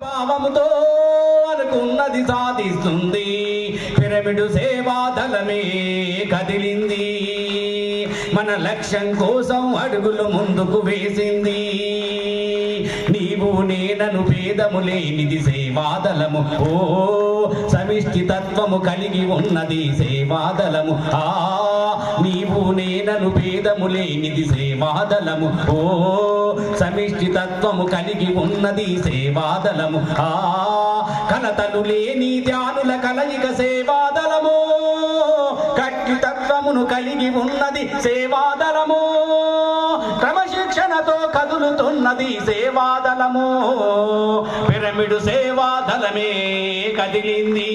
భావముతో అనుకున్నది సాధిస్తుంది. పిరమిడ్ సేవాదళమే కదిలింది, మన లక్ష్యం కోసం అడుగులు ముందుకు వేసింది. నీవు నేనను భేదము లేనిది సేవాదళము, ఓ సమిష్టి తత్వము కలిగి ఉన్నది సేవాదళము. నీవు నేనను భేదము లేనిది సేవాదళము, ఓ సమిష్టి తత్వము కలిగి ఉన్నది సేవాదళము. కలతలు లేని ధ్యానుల కలయిక సేవాదళము, కట్టి తత్వమును కలిగి ఉన్నది సేవాదళము. క్రమశిక్షణతో కదులుతున్నది సేవాదళము. పిరమిడ్ సేవాదళమే కదిలింది,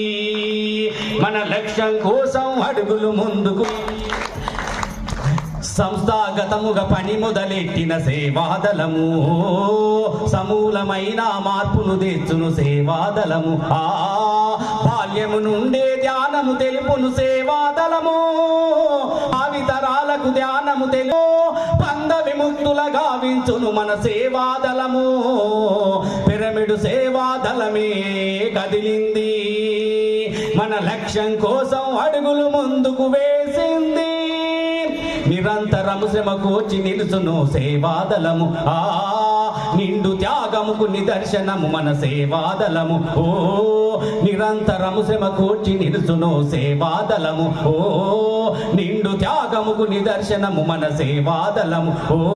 మన లక్ష్యం కోసం అడుగులు ముందుకు. సంస్థాగతముగా పని మొదలెట్టిన సేవాదళము, సమూలమైన మార్పును తెచ్చును సేవాదళము. బాల్యము నుండే ధ్యానము తెలుపును సేవాదళము, భావితరాలకు ధ్యానము తెలుపు బంధ విముక్తుల గావించును మన సేవాదళము. పిరమిడ్ సేవాదళమే కదిలింది, మన లక్ష్యం కోసం అడుగులు ముందుకు వేసింది. నిరంతరము శ్రమ కోచి నిలుచును సేవాదళము, నిండు త్యాగముకు నిదర్శనము మన సేవాదళము. ఓ నిరంతరము శ్రమ కోచి నిలుచును సేవాదళము, ఓ నిండు త్యాగముకు నిదర్శనము మన సేవాదళము. ఓ